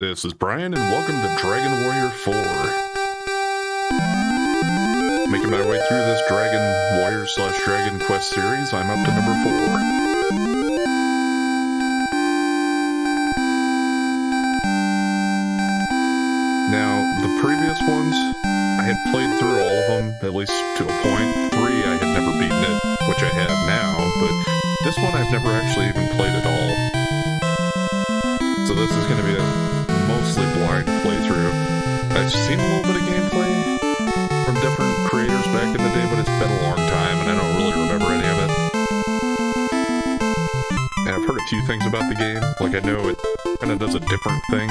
This is Brian, and welcome to Dragon Warrior 4. Making my way through this Dragon Warrior / Dragon Quest series, I'm up to number 4. Now, the previous ones, I had played through all of them, at least to a point. 3, I had never beaten it, which I have now, but this one I've never actually even played at all. So this is going to be a mostly blind playthrough. I've seen a little bit of gameplay from different creators back in the day, but it's been a long time and I don't really remember any of it. And I've heard a few things about the game. Like, I know it kind of does a different thing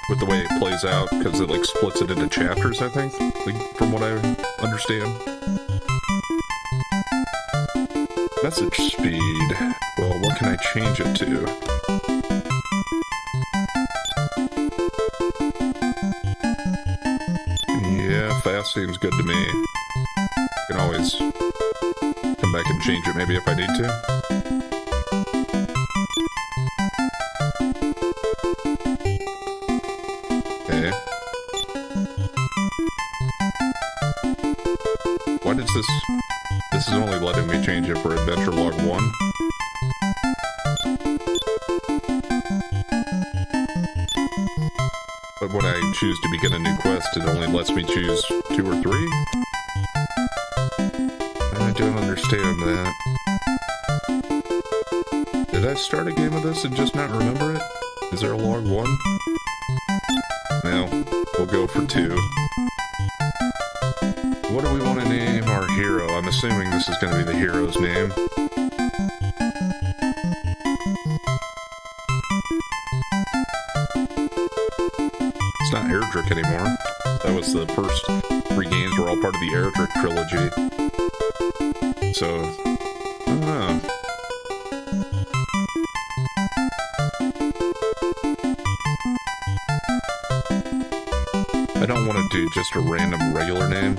with the way it plays out, because it like splits it into chapters, I think, like, from what I understand. Message speed. Well, what can I change it to? Yeah, fast seems good to me. I can always come back and change it maybe if I need to. Okay. Why does this... This is only letting me change it for Adventure Log 1. But when I choose to begin a new quest, it only lets me choose 2 or 3? I don't understand that. Did I start a game of this and just not remember it? Is there a Log 1? Well, we'll go for 2. What do we want to name our hero? I'm assuming this is going to be the hero's name. It's not Erdrick anymore. That was the first 3 games were all part of the Erdrick trilogy. So, I don't know. I don't want to do just a random regular name.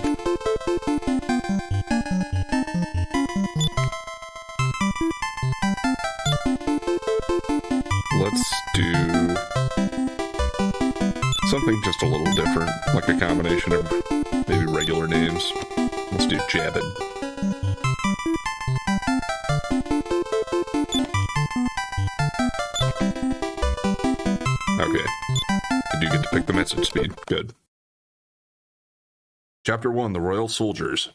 Let's do something just a little different, like a combination of maybe regular names. Let's do Javid. Okay. I do get to pick the message speed. Good. Chapter 1, The Royal Soldiers.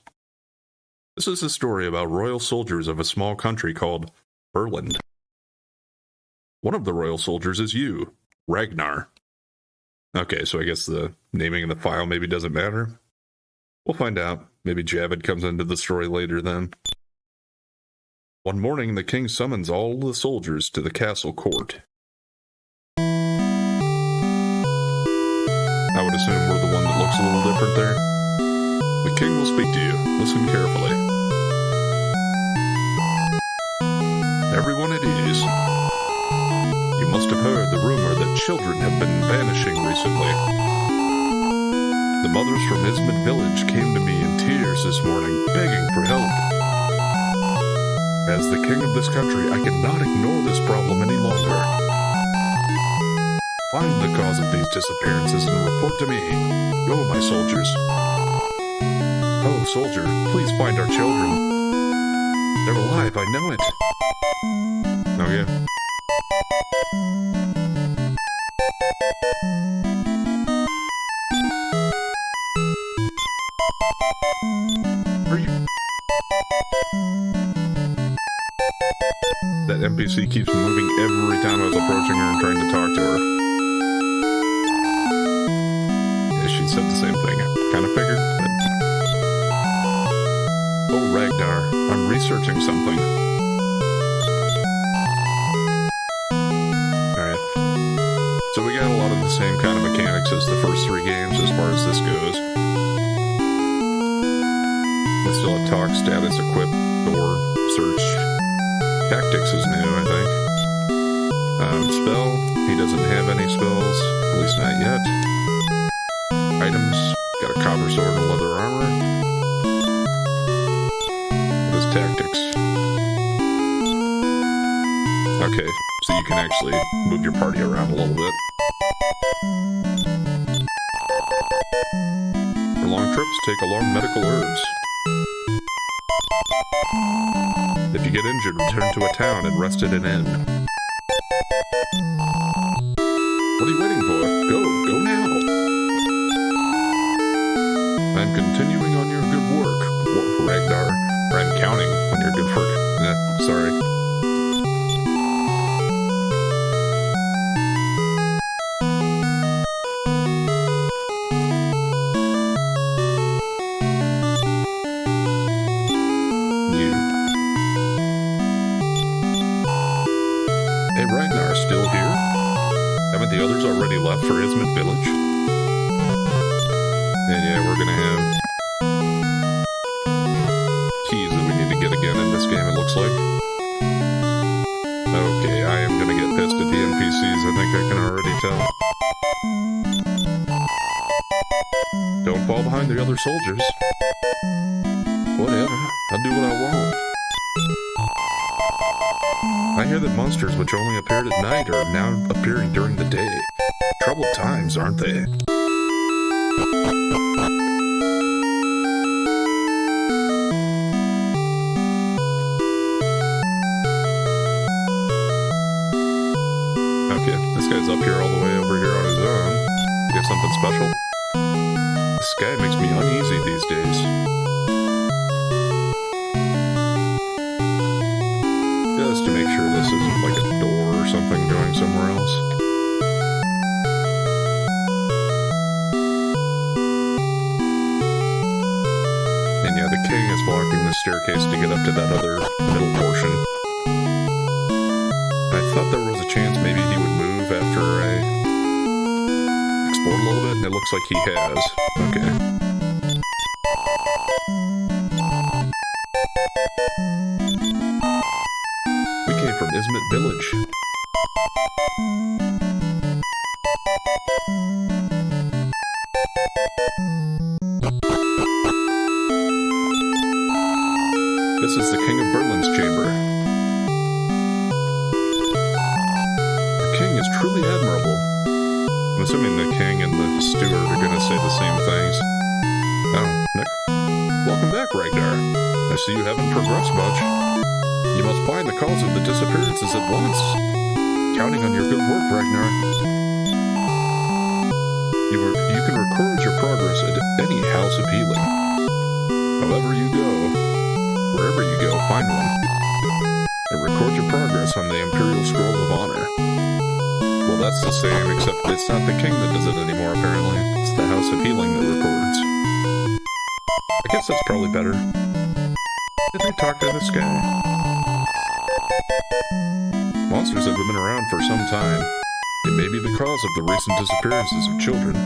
This is a story about royal soldiers of a small country called Berland. One of the royal soldiers is you, Ragnar. Okay, so I guess the naming of the file maybe doesn't matter. We'll find out. Maybe Javid comes into the story later then. One morning, the king summons all the soldiers to the castle court. I would assume we're the one that looks a little different there. The king will speak to you. Listen carefully. Everyone at ease. You must have heard the rumor that children have been vanishing recently. The mothers from Ismid village came to me in tears this morning, begging for help. As the king of this country, I cannot ignore this problem any longer. Find the cause of these disappearances and report to me. Go, my soldiers. Oh, soldier, please find our children. They're alive, I know it. Okay. Are you... That NPC keeps moving every time I was approaching her and trying to talk to her. Yeah, she said the same thing. Kind of figured, but... Oh, Ragnar, I'm researching something. Alright. So we got a lot of the same kind of mechanics as the first 3 games as far as this goes. We still have talk, status, equip, door, search. Tactics is new, I think. Spell, he doesn't have any spells, at least not yet. Items, got a copper sword and leather armor. What is tactics? Okay, so you can actually move your party around a little bit. For long trips, take along medical herbs. If you get injured, return to a town and rest at an inn. What are you waiting for? Go now! I'm continuing on your good work, Ragnar. Or I'm counting on your good work. Sorry. Hey, Ragnar, still here? Haven't the others already left for Ismet Village? And yeah, we're gonna have keys that we need to get again in this game, it looks like. Okay, I am gonna get pissed at the NPCs, I think I can already tell. Don't fall behind the other soldiers. Whatever, I'll do what I want. I hear that monsters which only appeared at night are now appearing during the day. Troubled times, aren't they? Okay, this guy's up here all the way over here on his own. You have something special? This guy makes me uneasy these days. Just to make sure this isn't like a door or something going somewhere else. And yeah, the king is blocking the staircase to get up to that other middle portion. I thought there was a chance maybe he would move after I explored a little bit, and it looks like he has. Okay. From Ismet Village. This is the King of Berlin's chamber. The king is truly admirable. I'm assuming the king and the steward are going to say the same things. Oh, Nick. Welcome back, Ragnar. I see you haven't progressed much. You must find the cause of the disappearances at once. Counting on your good work, Ragnar. You can record your progress at any house of healing. However you go, wherever you go, find one. And record your progress on the Imperial Scroll of Honor. Well, that's the same, except it's not the king that does it anymore, apparently. It's the House of Healing that records. I guess that's probably better. Did I talk to this guy? Monsters have been around for some time. It may be the cause of the recent disappearances of children.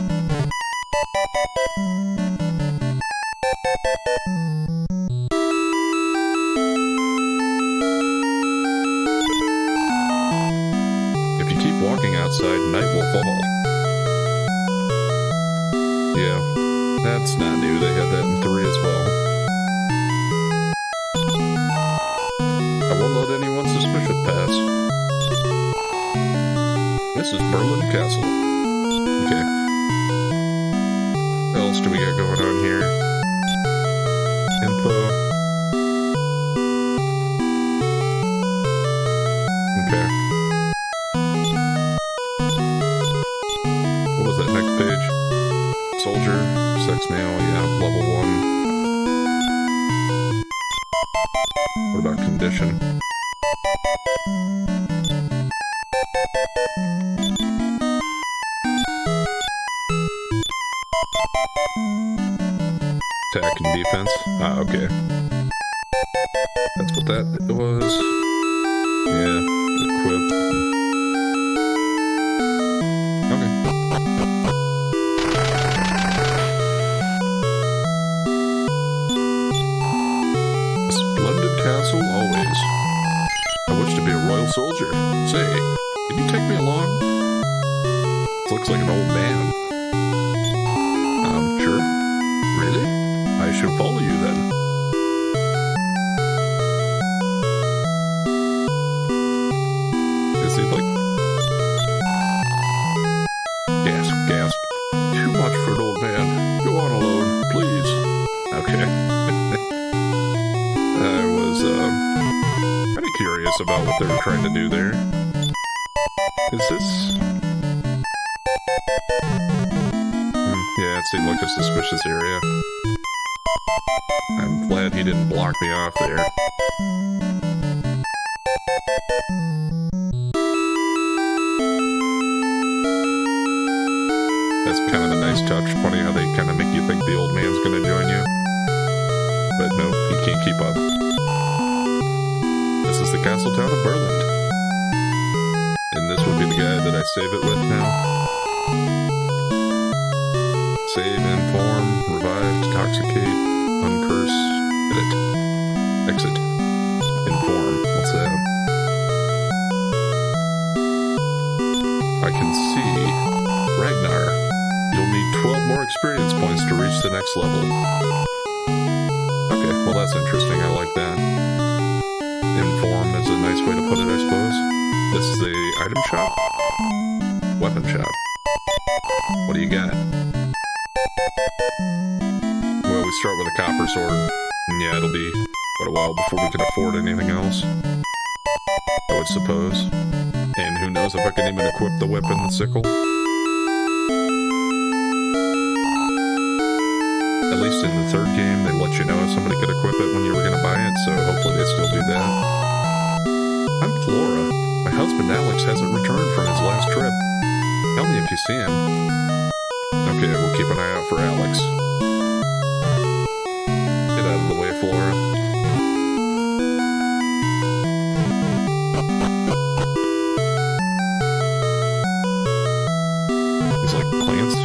If you keep walking outside, night will fall. Yeah, that's not new. They had that in 3 as well. I won't let anyone suspicious pass. This is Berlin Castle. Okay. What else do we got going on here? Info. Okay. What was that next page? Soldier, sex male, yeah, level 1. What about condition? Attack and defense. Ah, okay. That's what that was. Yeah, equip. Okay. A splendid castle always. I wish to be a royal soldier. Say, can you take me along? This looks like an old man. Sure. Really? I should follow you then. Is he like was kind of curious about what they were trying to do there. Is this... yeah, it seemed like a suspicious area. I'm glad he didn't block me off there. That's kind of a nice touch. Funny how they kind of make you think the old man's gonna join you. But no, he can't keep up. This is the castle town of Berland. And this would be the guy that I save it with now. Save, inform, revive, detoxicate, uncurse, edit, exit, inform. What's that? I can see Ragnar. You'll need 12 more experience points to reach the next level. Okay, well that's interesting. I like that. Inform is a nice way to put it, I suppose. This is the item shop? Weapon shop. What do you got? Well, we start with a copper sword. And yeah, it'll be quite a while before we can afford anything else, I would suppose. And who knows if I can even equip the whip and the sickle. At least in the third game, they let you know if somebody could equip it when you were going to buy it, so hopefully they still do that. I'm Flora. My husband Alex hasn't returned from his last trip. Tell me if you see him. Okay, we'll keep an eye out for Alex. Get out of the way, Flora. He's like plants.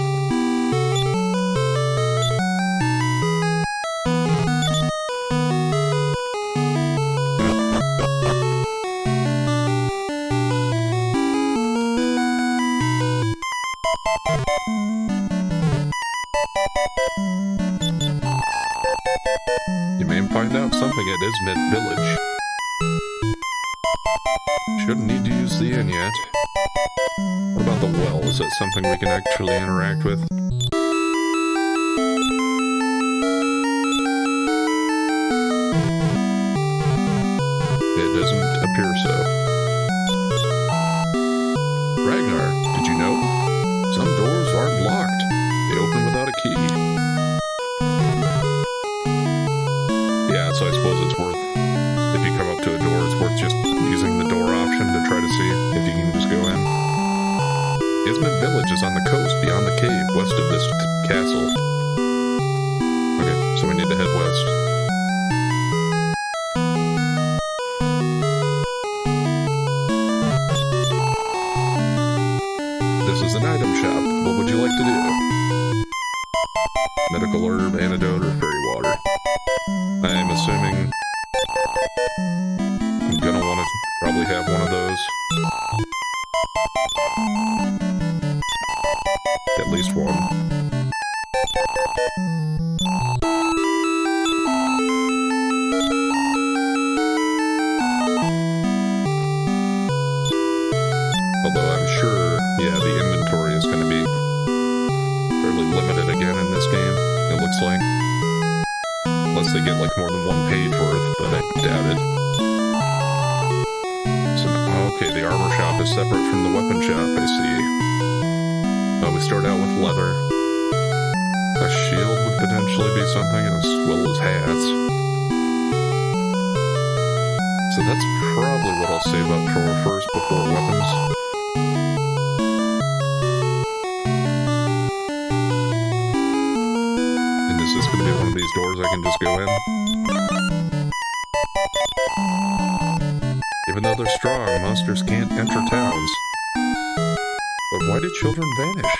You may find out something at Ismit Village. Shouldn't need to use the inn yet. What about the well? Is that something we can actually interact with? It doesn't appear so. Ragnar, did you know? Some doors aren't locked. They open without a key. Yeah, so I suppose it's worth, if you come up to a door, it's worth just using the door option to try to see if you can just go in. Ismit Village is on the coast beyond the cave, west of this castle. Okay, so we need to head west. This is an item shop. What would you like to do? Medical herb, antidote, or fairy water? I'm assuming I'm gonna want to probably have one of those. At least one. Although I'm sure, yeah, the inventory is going to be fairly limited again in this game, it looks like. Unless they get like more than one page worth, but I doubt it. So, okay, the armor shop is separate from the weapon shop, I see. We start out with leather. A shield would potentially be something, as well as hats. So that's probably what I'll save up for first before weapons. And is this going to be one of these doors I can just go in? Even though they're strong, monsters can't enter towns. But why do children vanish?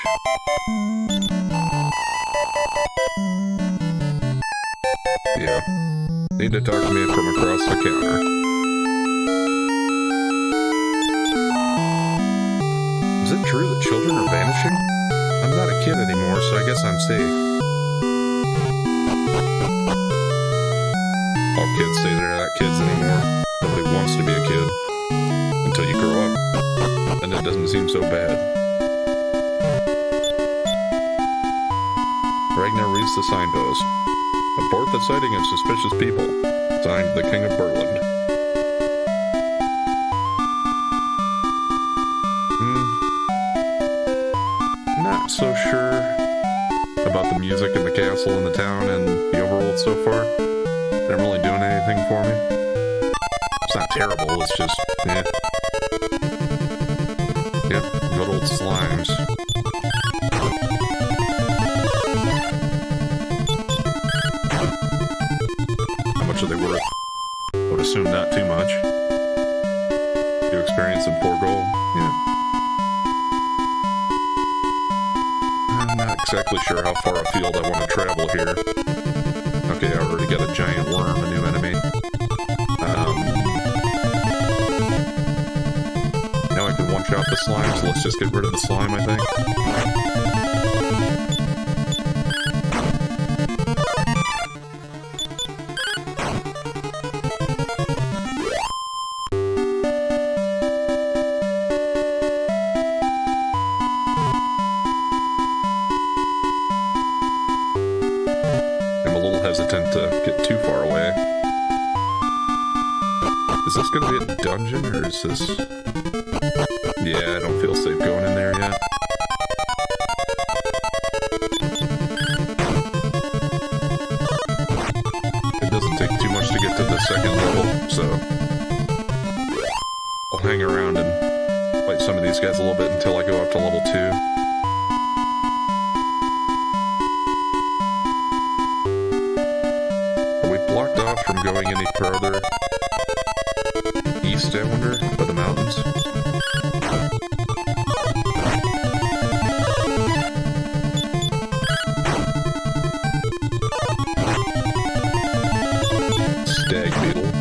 Yeah. Need to talk to me from across the counter. Is it true that children are vanishing? I'm not a kid anymore, so I guess I'm safe. All kids say they're not kids anymore. Nobody wants to be a kid. Until you grow up. And it doesn't seem so bad. Ragnar reads the signpost. Report the sighting of suspicious people. Signed, the King of Berland. Not so sure about the music in the castle and the town and the overworld so far. They're really doing anything for me. It's not terrible, it's just, eh. Yep, good old slimes. How much are they worth? I would assume not too much. New experience and 4 gold? Yeah. I'm not exactly sure how far afield I want to travel here. Okay, I already got a giant worm, a new enemy. Now I can one-shot the slime, so let's just get rid of the slime, I think. Hesitant to get too far away. Is this going to be a dungeon, or is this... Yeah, I don't feel safe going in there yet. It doesn't take too much to get to the second level, so... I'll hang around and fight some of these guys a little bit until I go up to level 2. Blocked off from going any further east, I wonder, by the mountains. Stag beetle.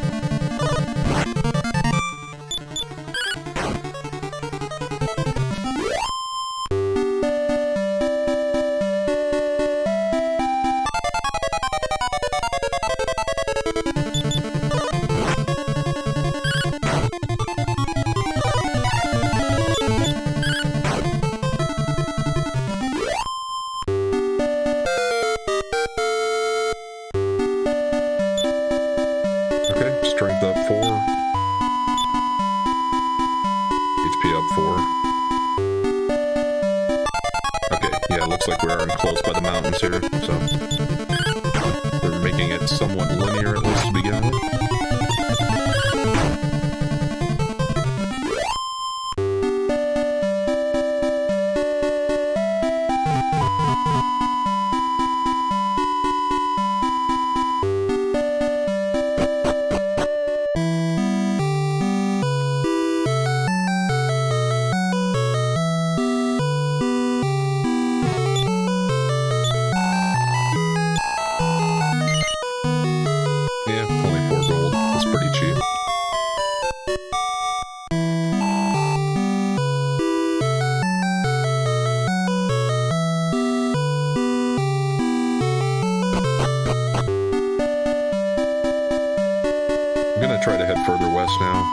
Strength up 4. HP up 4. Okay, yeah, it looks like we are enclosed by the mountains here, so... They're making it somewhat linear, at least to begin with. I'm gonna try to head further west now.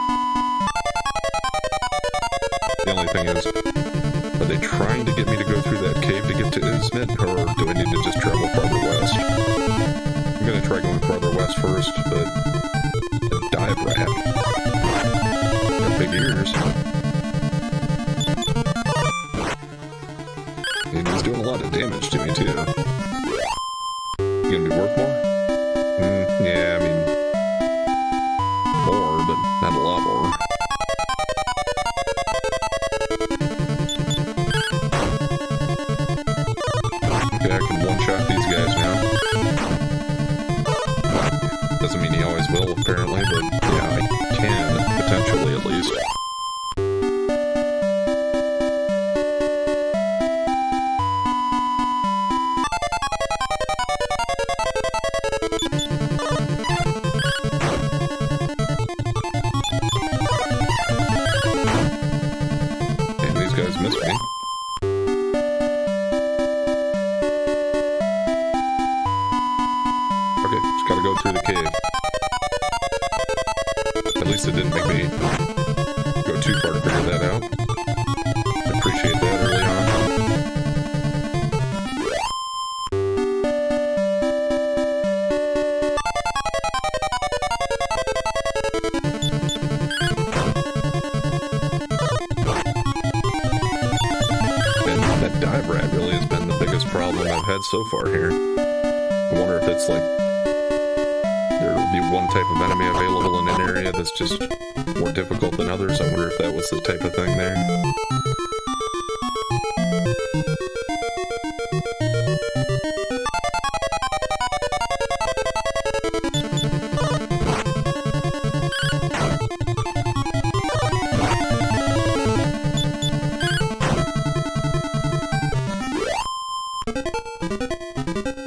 The only thing is, are they trying to get me to go through that cave to get to Izmit, or do I need to just travel farther west? I'm gonna try going farther west first, but... a dive rat. Got big ears. And he's doing a lot of damage to me, too. You gonna be worth more? Yeah, I mean... more, but not a lot more. Okay, I can one-shot these guys now. Doesn't mean he always will, apparently, but yeah, I can, potentially at least. Guys missed me. Okay, just gotta go through the cave. At least it didn't make me go too far to figure that out. I appreciate that early on. so far here. I wonder if it's like there'll be one type of enemy available in an area that's just more difficult than others. I wonder if that was the type of thing there.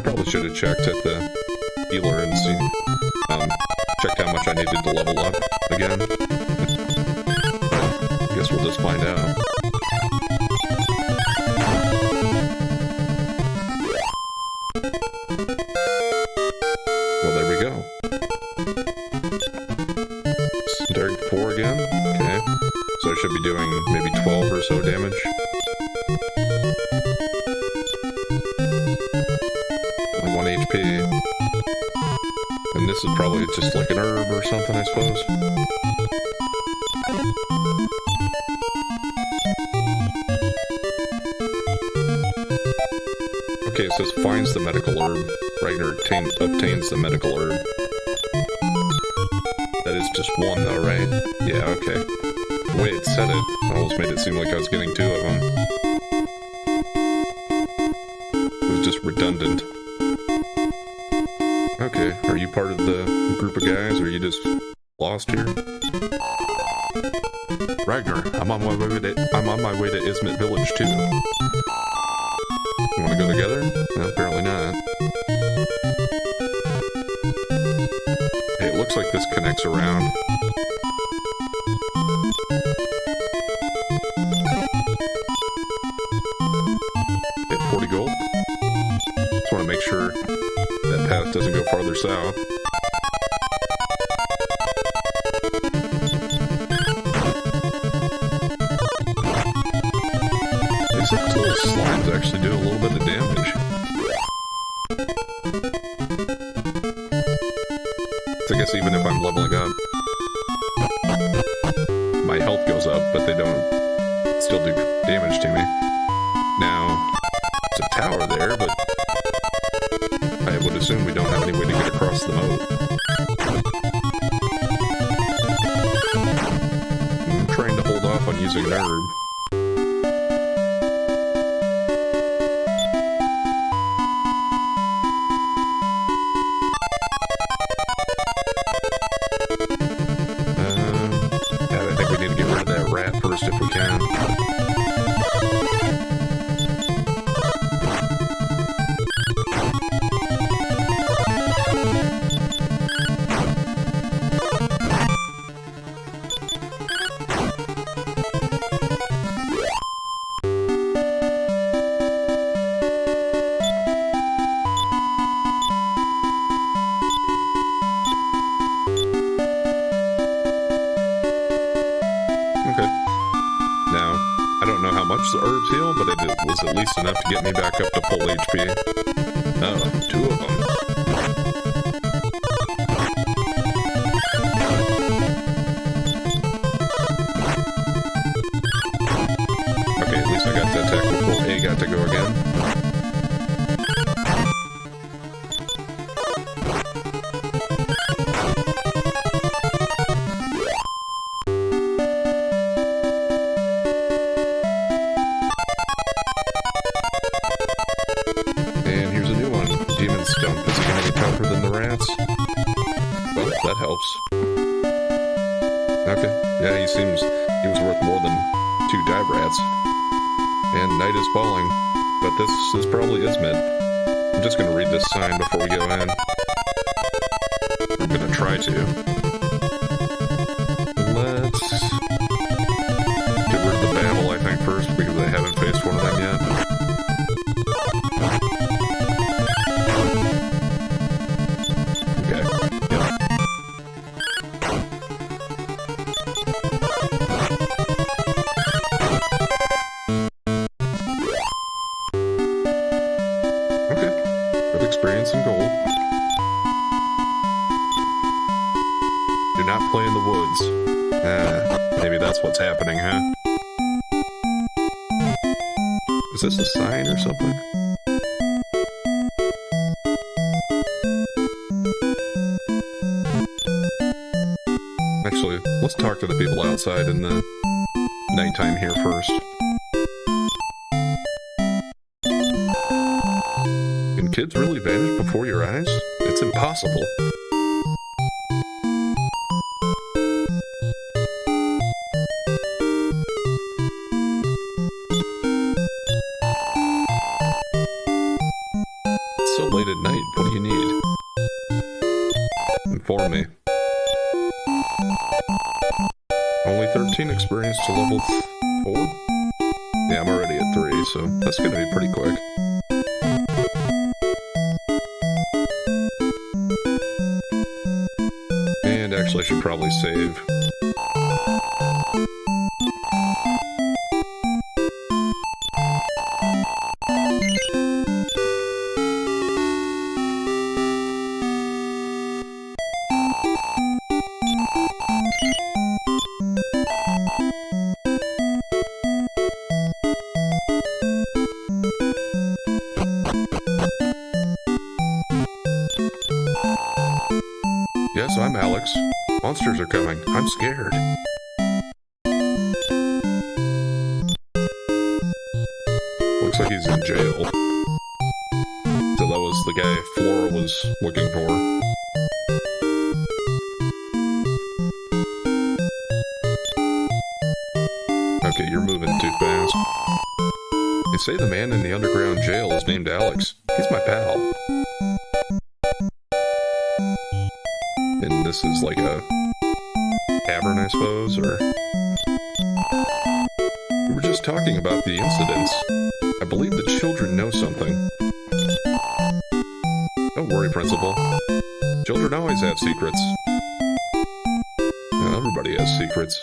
Probably should have checked at the healer and seen, checked how much I needed to level up again. I guess we'll just find out. Well, there we go. Derek 4 again? Okay. So I should be doing maybe 12 or so damage. Only 1 HP. And this is probably just like an herb or something, I suppose. Okay, it says finds the medical herb. Ragnar obtains the medical herb. That is just one though, right? Yeah, okay. The way it said it almost made it seem like I was getting 2 of them. It was just redundant. Okay, are you part of the group of guys, or are you just lost here? Ragnar, I'm on my way to Ismet Village too. You want to go together? No, apparently not. Hey, it looks like this connects around. Hit 40 gold. Just want to make sure that path doesn't go farther south. These little slimes actually do a little bit of damage. So I guess even if I'm leveling up, my health goes up, but they don't still do damage to me. Now, there's a tower there, but I would assume we don't have any way to get across the moat. I'm trying to hold off on using an herb. Yeah, I think we need to get rid of that rat first if we can. The herbs heal, but it was at least enough to get me back up to full HP. Oh, 2 of them. Okay, at least I got to attack before A got to go again. That helps. Okay, yeah, he was worth more than 2 dive rats. And night is falling, but this is probably Ismet. I'm just gonna read this sign before we go in. I'm gonna try to. Let's get rid of the babble, I think, first, because I haven't faced one of them yet. Experience and gold. Do not play in the woods. Maybe that's what's happening, huh? Is this a sign or something? Actually, let's talk to the people outside in the nighttime here first. Can kids really vanish before your eyes? It's impossible. It's so late at night. What do you need? Inform me. Only 13 experience to level 4? Yeah, I'm already at 3, so that's gonna be pretty quick. And actually, I should probably save. Yes, I'm Alex. Monsters are coming. I'm scared. Looks like he's in jail. So that was the guy Flora was looking for. Okay, you're moving too fast. They say the man in the underground jail is named Alex. He's my pal. And this is like a tavern, I suppose, or... We were just talking about the incidents. I believe the children know something. Don't worry, Principal. Children always have secrets. Well, everybody has secrets.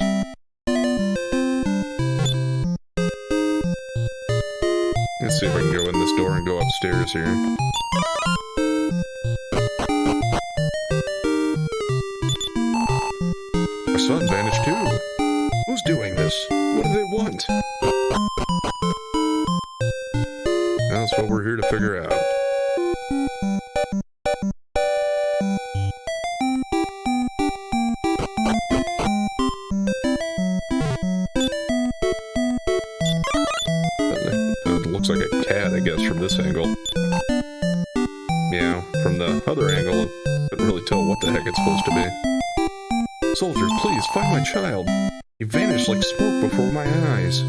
Let's see if I can go in this door and go upstairs here. My son vanished too. Who's doing this? What do they want? That's what we're here to figure out. It looks like a cat, I guess, from this angle. Yeah, from the other angle, I couldn't really tell what the heck it's supposed to be. Soldiers, please, find my child. He vanished like smoke before my eyes.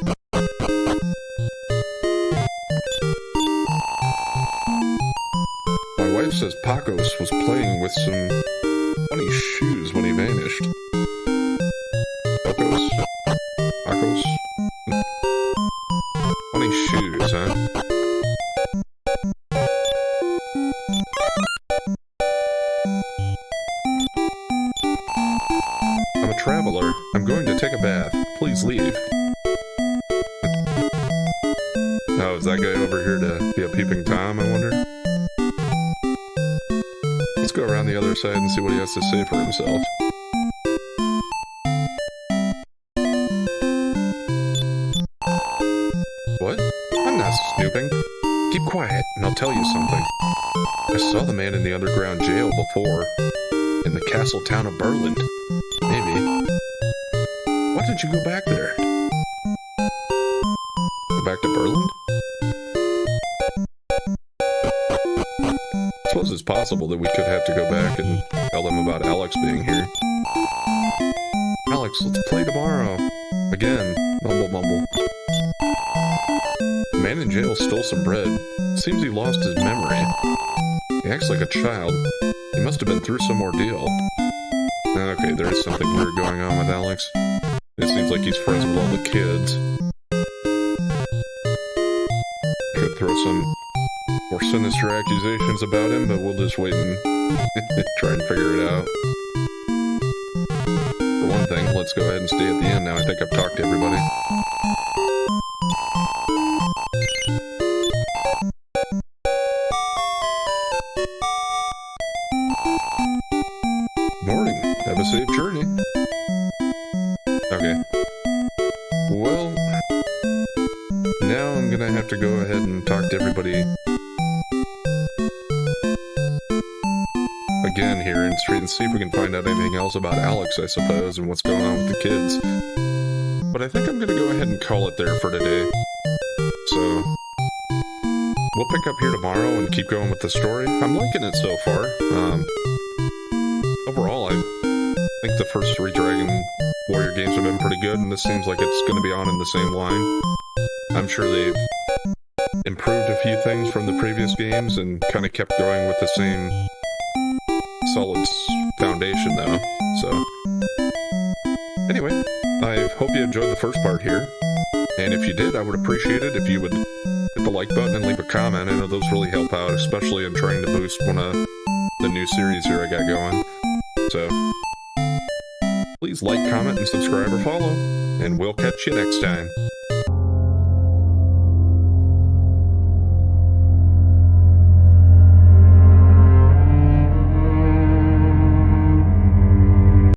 My wife says Pacos was playing with some funny shoes when he vanished. Pacos? Pacos? Funny shoes, huh? I'm a traveler. I'm going to take a bath. Please leave. Oh, is that guy over here to be a peeping Tom, I wonder? Let's go around the other side and see what he has to say for himself. What? I'm not snooping. Keep quiet, and I'll tell you something. I saw the man in the underground jail before, in the castle town of Berlin. Maybe. Why didn't you go back there? Go back to Berlin? I suppose it's possible that we could have to go back and tell them about Alex being here. Alex, let's play tomorrow. Again. Mumble, mumble. The man in jail stole some bread. Seems he lost his memory. He acts like a child. He must have been through some ordeal. Okay, there is something weird going on with Alex. It seems like he's friends with all the kids. Could throw some more sinister accusations about him, but we'll just wait and try and figure it out. For one thing, let's go ahead and stay at the end now. I think I've talked to everybody. Morning. Have a safe journey. Okay. Well, now I'm gonna have to go ahead and talk to everybody again here and street and see if we can find out anything else about Alex, I suppose, and what's going on with the kids. But I think I'm going to go ahead and call it there for today. So, we'll pick up here tomorrow and keep going with the story. I'm liking it so far. Overall, I think the first 3 Dragon Warrior games have been pretty good, and this seems like it's going to be on in the same line. I'm sure they've improved a few things from the previous games and kind of kept going with the same solid foundation, though. So, anyway, I hope you enjoyed the first part here. And if you did, I would appreciate it if you would hit the like button and leave a comment. I know those really help out, especially in trying to boost one of the new series here I got going. So, please like, comment, and subscribe or follow, and we'll catch you next time.